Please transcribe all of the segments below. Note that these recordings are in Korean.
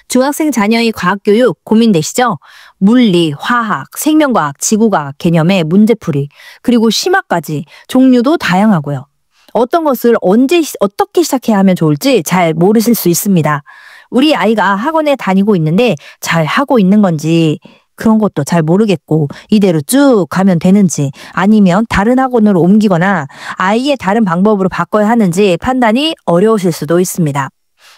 중학생 자녀의 과학교육 고민되시죠? 물리, 화학, 생명과학, 지구과학 개념의 문제풀이, 그리고 심화까지 종류도 다양하고요. 어떤 것을 언제, 어떻게 시작해야 하면 좋을지 잘 모르실 수 있습니다. 우리 아이가 학원에 다니고 있는데 잘 하고 있는 건지 그런 것도 잘 모르겠고 이대로 쭉 가면 되는지 아니면 다른 학원으로 옮기거나 아이의 다른 방법으로 바꿔야 하는지 판단이 어려우실 수도 있습니다.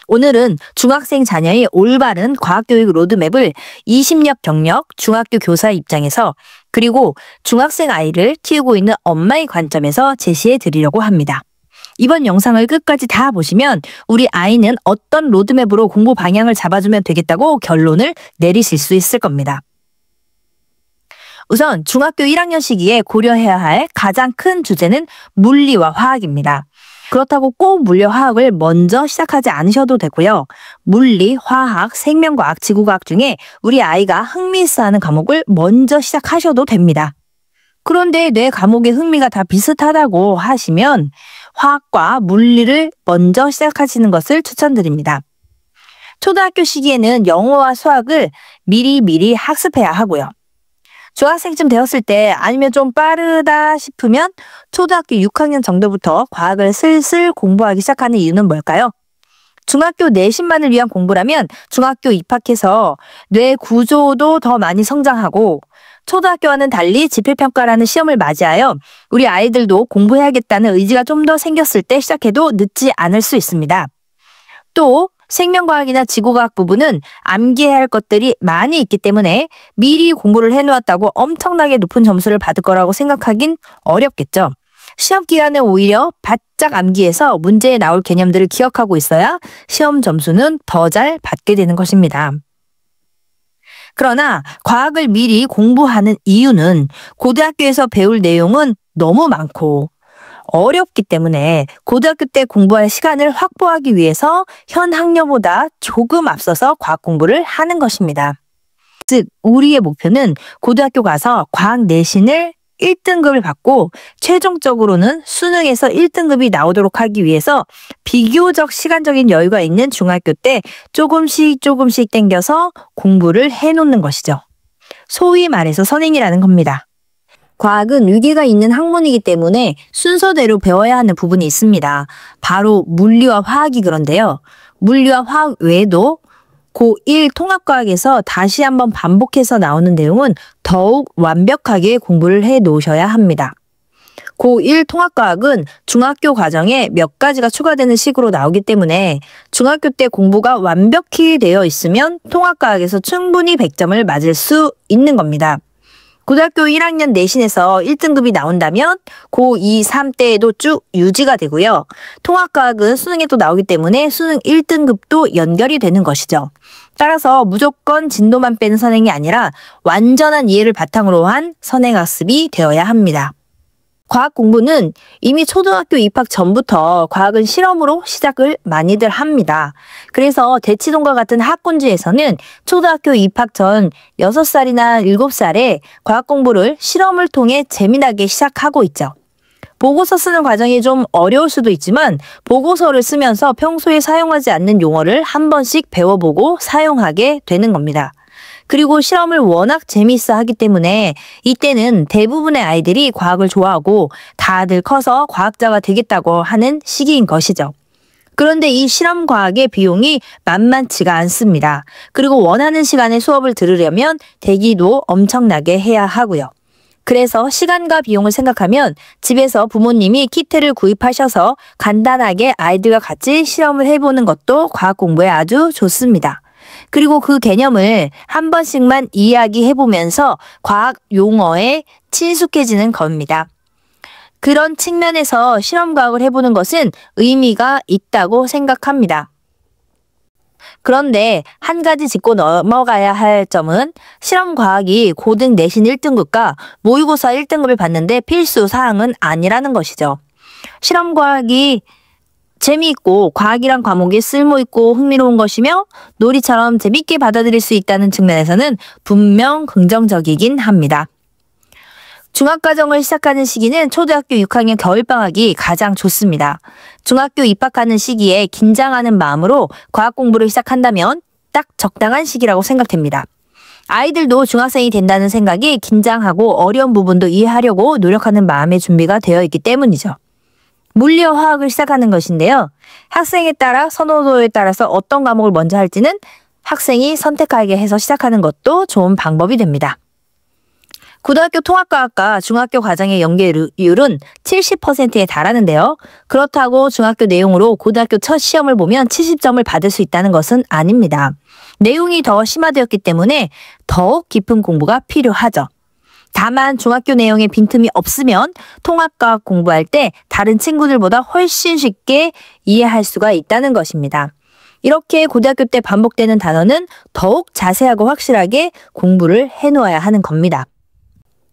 오늘은 중학생 자녀의 올바른 과학교육 로드맵을 20년 경력 중학교 교사 입장에서 그리고 중학생 아이를 키우고 있는 엄마의 관점에서 제시해 드리려고 합니다. 이번 영상을 끝까지 다 보시면 우리 아이는 어떤 로드맵으로 공부 방향을 잡아주면 되겠다고 결론을 내리실 수 있을 겁니다. 우선 중학교 1학년 시기에 고려해야 할 가장 큰 주제는 물리와 화학입니다. 그렇다고 꼭 물리화학을 먼저 시작하지 않으셔도 되고요. 물리, 화학, 생명과학, 지구과학 중에 우리 아이가 흥미있어하는 과목을 먼저 시작하셔도 됩니다. 그런데 내 과목의 흥미가 다 비슷하다고 하시면 화학과 물리를 먼저 시작하시는 것을 추천드립니다. 초등학교 시기에는 영어와 수학을 미리 학습해야 하고요. 중학생쯤 되었을 때 아니면 좀 빠르다 싶으면 초등학교 6학년 정도부터 과학을 슬슬 공부하기 시작하는 이유는 뭘까요? 중학교 내신만을 위한 공부라면 중학교 입학해서 뇌 구조도 더 많이 성장하고 초등학교와는 달리 지필평가라는 시험을 맞이하여 우리 아이들도 공부해야겠다는 의지가 좀 더 생겼을 때 시작해도 늦지 않을 수 있습니다. 또 생명과학이나 지구과학 부분은 암기해야 할 것들이 많이 있기 때문에 미리 공부를 해놓았다고 엄청나게 높은 점수를 받을 거라고 생각하긴 어렵겠죠. 시험 기간에 오히려 바짝 암기해서 문제에 나올 개념들을 기억하고 있어야 시험 점수는 더 잘 받게 되는 것입니다. 그러나 과학을 미리 공부하는 이유는 고등학교에서 배울 내용은 너무 많고 어렵기 때문에 고등학교 때 공부할 시간을 확보하기 위해서 현 학년보다 조금 앞서서 과학 공부를 하는 것입니다. 즉, 우리의 목표는 고등학교 가서 과학 내신을 1등급을 받고 최종적으로는 수능에서 1등급이 나오도록 하기 위해서 비교적 시간적인 여유가 있는 중학교 때 조금씩 땡겨서 공부를 해놓는 것이죠. 소위 말해서 선행이라는 겁니다. 과학은 위계가 있는 학문이기 때문에 순서대로 배워야 하는 부분이 있습니다. 바로 물리와 화학이 그런데요. 물리와 화학 외에도 고1 통합과학에서 다시 한번 반복해서 나오는 내용은 더욱 완벽하게 공부를 해 놓으셔야 합니다. 고1 통합과학은 중학교 과정에 몇 가지가 추가되는 식으로 나오기 때문에 중학교 때 공부가 완벽히 되어 있으면 통합과학에서 충분히 100점을 맞을 수 있는 겁니다. 고등학교 1학년 내신에서 1등급이 나온다면 고2, 3 때에도 쭉 유지가 되고요. 통합과학은 수능에 또 나오기 때문에 수능 1등급도 연결이 되는 것이죠. 따라서 무조건 진도만 빼는 선행이 아니라 완전한 이해를 바탕으로 한 선행학습이 되어야 합니다. 과학 공부는 이미 초등학교 입학 전부터 과학은 실험으로 시작을 많이들 합니다. 그래서 대치동과 같은 학군지에서는 초등학교 입학 전 6살이나 7살에 과학 공부를 실험을 통해 재미나게 시작하고 있죠. 보고서 쓰는 과정이 좀 어려울 수도 있지만 보고서를 쓰면서 평소에 사용하지 않는 용어를 한 번씩 배워보고 사용하게 되는 겁니다. 그리고 실험을 워낙 재미있어 하기 때문에 이때는 대부분의 아이들이 과학을 좋아하고 다들 커서 과학자가 되겠다고 하는 시기인 것이죠. 그런데 이 실험 과학의 비용이 만만치가 않습니다. 그리고 원하는 시간에 수업을 들으려면 대기도 엄청나게 해야 하고요. 그래서 시간과 비용을 생각하면 집에서 부모님이 키트를 구입하셔서 간단하게 아이들과 같이 실험을 해보는 것도 과학 공부에 아주 좋습니다. 그리고 그 개념을 한 번씩만 이야기해보면서 과학 용어에 친숙해지는 겁니다. 그런 측면에서 실험과학을 해보는 것은 의미가 있다고 생각합니다. 그런데 한 가지 짚고 넘어가야 할 점은 실험과학이 고등 내신 1등급과 모의고사 1등급을 받는데 필수 사항은 아니라는 것이죠. 실험과학이 재미있고 과학이란 과목이 쓸모있고 흥미로운 것이며 놀이처럼 재밌게 받아들일 수 있다는 측면에서는 분명 긍정적이긴 합니다. 중학과정을 시작하는 시기는 초등학교 6학년 겨울방학이 가장 좋습니다. 중학교 입학하는 시기에 긴장하는 마음으로 과학 공부를 시작한다면 딱 적당한 시기라고 생각됩니다. 아이들도 중학생이 된다는 생각이 긴장하고 어려운 부분도 이해하려고 노력하는 마음의 준비가 되어 있기 때문이죠. 물리와 화학을 시작하는 것인데요. 학생에 따라 선호도에 따라서 어떤 과목을 먼저 할지는 학생이 선택하게 해서 시작하는 것도 좋은 방법이 됩니다. 고등학교 통합과학과 중학교 과정의 연계율은 70%에 달하는데요. 그렇다고 중학교 내용으로 고등학교 첫 시험을 보면 70점을 받을 수 있다는 것은 아닙니다. 내용이 더 심화되었기 때문에 더욱 깊은 공부가 필요하죠. 다만 중학교 내용에 빈틈이 없으면 통합과학 공부할 때 다른 친구들보다 훨씬 쉽게 이해할 수가 있다는 것입니다. 이렇게 고등학교 때 반복되는 단어는 더욱 자세하고 확실하게 공부를 해놓아야 하는 겁니다.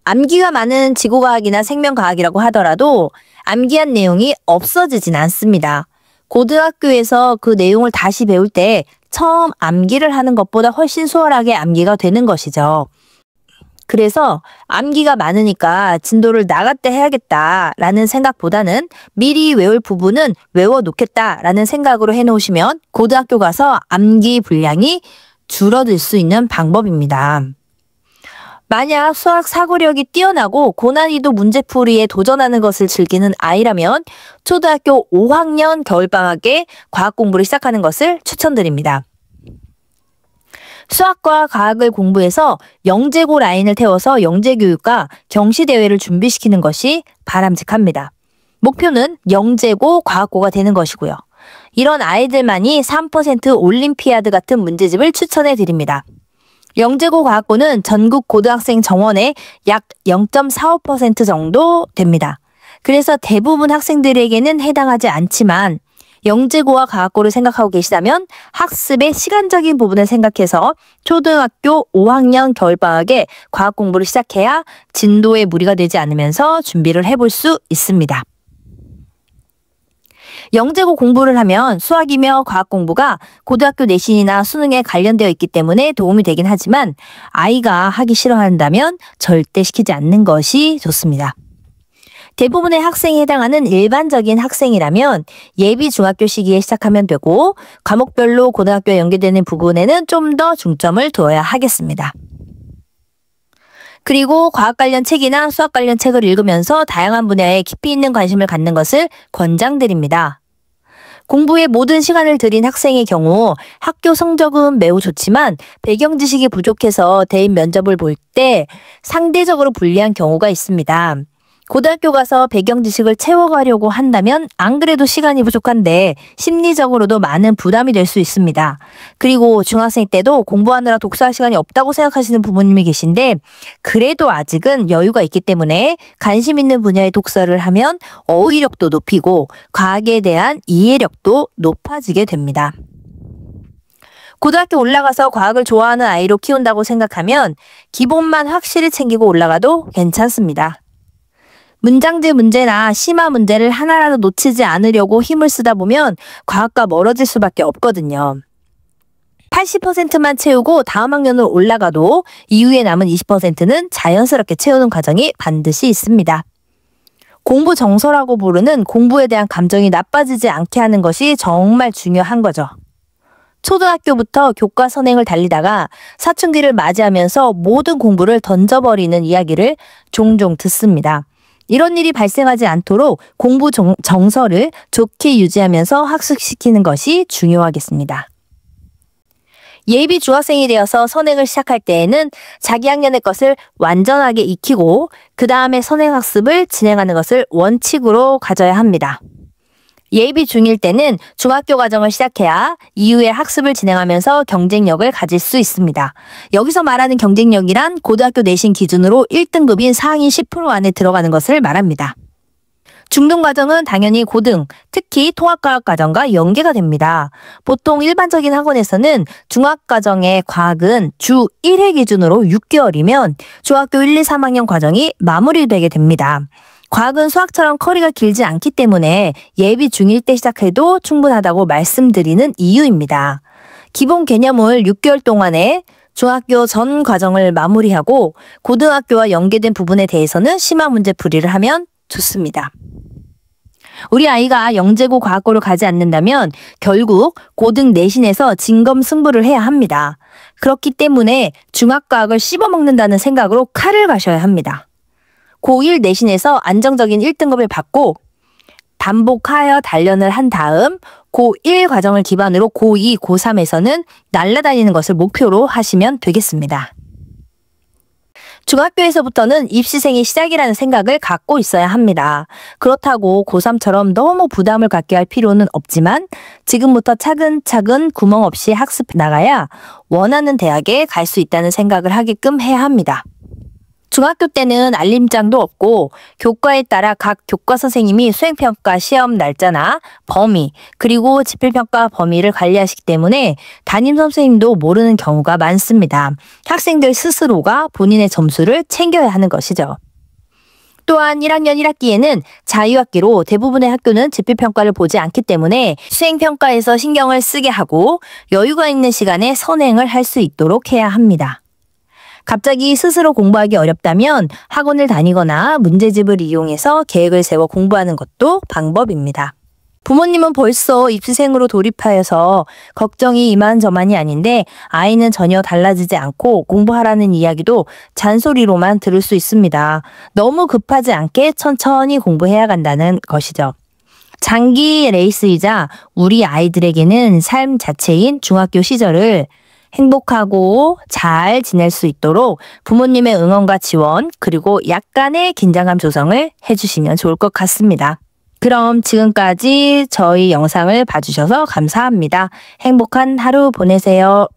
암기가 많은 지구과학이나 생명과학이라고 하더라도 암기한 내용이 없어지진 않습니다. 고등학교에서 그 내용을 다시 배울 때 처음 암기를 하는 것보다 훨씬 수월하게 암기가 되는 것이죠. 그래서 암기가 많으니까 진도를 나갔다 해야겠다라는 생각보다는 미리 외울 부분은 외워놓겠다라는 생각으로 해놓으시면 고등학교 가서 암기 분량이 줄어들 수 있는 방법입니다. 만약 수학 사고력이 뛰어나고 고난이도 문제풀이에 도전하는 것을 즐기는 아이라면 초등학교 5학년 겨울방학에 과학 공부를 시작하는 것을 추천드립니다. 수학과 과학을 공부해서 영재고 라인을 태워서 영재교육과 경시대회를 준비시키는 것이 바람직합니다. 목표는 영재고 과학고가 되는 것이고요. 이런 아이들만이 3% 올림피아드 같은 문제집을 추천해 드립니다. 영재고 과학고는 전국 고등학생 정원의 약 0.45% 정도 됩니다. 그래서 대부분 학생들에게는 해당하지 않지만 영재고와 과학고를 생각하고 계시다면 학습의 시간적인 부분을 생각해서 초등학교 5학년 겨울방학에 과학 공부를 시작해야 진도에 무리가 되지 않으면서 준비를 해볼 수 있습니다. 영재고 공부를 하면 수학이며 과학 공부가 고등학교 내신이나 수능에 관련되어 있기 때문에 도움이 되긴 하지만 아이가 하기 싫어한다면 절대 시키지 않는 것이 좋습니다. 대부분의 학생에 해당하는 일반적인 학생이라면 예비 중학교 시기에 시작하면 되고 과목별로 고등학교에 연계되는 부분에는 좀 더 중점을 두어야 하겠습니다. 그리고 과학 관련 책이나 수학 관련 책을 읽으면서 다양한 분야에 깊이 있는 관심을 갖는 것을 권장드립니다. 공부에 모든 시간을 들인 학생의 경우 학교 성적은 매우 좋지만 배경 지식이 부족해서 대입 면접을 볼 때 상대적으로 불리한 경우가 있습니다. 고등학교 가서 배경 지식을 채워가려고 한다면 안 그래도 시간이 부족한데 심리적으로도 많은 부담이 될 수 있습니다. 그리고 중학생 때도 공부하느라 독서할 시간이 없다고 생각하시는 부모님이 계신데 그래도 아직은 여유가 있기 때문에 관심 있는 분야의 독서를 하면 어휘력도 높이고 과학에 대한 이해력도 높아지게 됩니다. 고등학교 올라가서 과학을 좋아하는 아이로 키운다고 생각하면 기본만 확실히 챙기고 올라가도 괜찮습니다. 문장제 문제나 심화 문제를 하나라도 놓치지 않으려고 힘을 쓰다 보면 과학과 멀어질 수밖에 없거든요. 80%만 채우고 다음 학년으로 올라가도 이후에 남은 20%는 자연스럽게 채우는 과정이 반드시 있습니다. 공부 정서라고 부르는 공부에 대한 감정이 나빠지지 않게 하는 것이 정말 중요한 거죠. 초등학교부터 교과 선행을 달리다가 사춘기를 맞이하면서 모든 공부를 던져버리는 이야기를 종종 듣습니다. 이런 일이 발생하지 않도록 공부 정서를 좋게 유지하면서 학습시키는 것이 중요하겠습니다. 예비 중학생이 되어서 선행을 시작할 때에는 자기 학년의 것을 완전하게 익히고 그 다음에 선행학습을 진행하는 것을 원칙으로 가져야 합니다. 예비 중1 때는 중학교 과정을 시작해야 이후에 학습을 진행하면서 경쟁력을 가질 수 있습니다. 여기서 말하는 경쟁력이란 고등학교 내신 기준으로 1등급인 상위 10% 안에 들어가는 것을 말합니다. 중등 과정은 당연히 고등, 특히 통합과학 과정과 연계가 됩니다. 보통 일반적인 학원에서는 중학과정의 과학은 주 1회 기준으로 6개월이면 중학교 1, 2, 3학년 과정이 마무리되게 됩니다. 과학은 수학처럼 커리가 길지 않기 때문에 예비 중1 때 시작해도 충분하다고 말씀드리는 이유입니다. 기본 개념을 6개월 동안에 중학교 전 과정을 마무리하고 고등학교와 연계된 부분에 대해서는 심화 문제 풀이를 하면 좋습니다. 우리 아이가 영재고 과학고를 가지 않는다면 결국 고등 내신에서 진검승부를 해야 합니다. 그렇기 때문에 중학과학을 씹어먹는다는 생각으로 칼을 가셔야 합니다. 고1 내신에서 안정적인 1등급을 받고 반복하여 단련을 한 다음 고1 과정을 기반으로 고2, 고3에서는 날아다니는 것을 목표로 하시면 되겠습니다. 중학교에서부터는 입시생이 시작이라는 생각을 갖고 있어야 합니다. 그렇다고 고3처럼 너무 부담을 갖게 할 필요는 없지만 지금부터 차근차근 구멍 없이 학습해 나가야 원하는 대학에 갈 수 있다는 생각을 하게끔 해야 합니다. 중학교 때는 알림장도 없고 교과에 따라 각 교과 선생님이 수행평가 시험 날짜나 범위 그리고 지필평가 범위를 관리하시기 때문에 담임 선생님도 모르는 경우가 많습니다. 학생들 스스로가 본인의 점수를 챙겨야 하는 것이죠. 또한 1학년 1학기에는 자유학기로 대부분의 학교는 지필평가를 보지 않기 때문에 수행평가에서 신경을 쓰게 하고 여유가 있는 시간에 선행을 할 수 있도록 해야 합니다. 갑자기 스스로 공부하기 어렵다면 학원을 다니거나 문제집을 이용해서 계획을 세워 공부하는 것도 방법입니다. 부모님은 벌써 입시생으로 돌입하여서 걱정이 이만저만이 아닌데 아이는 전혀 달라지지 않고 공부하라는 이야기도 잔소리로만 들을 수 있습니다. 너무 급하지 않게 천천히 공부해야 간다는 것이죠. 장기 레이스이자 우리 아이들에게는 삶 자체인 중학교 시절을 행복하고 잘 지낼 수 있도록 부모님의 응원과 지원 그리고 약간의 긴장감 조성을 해주시면 좋을 것 같습니다. 그럼 지금까지 저희 영상을 봐주셔서 감사합니다. 행복한 하루 보내세요.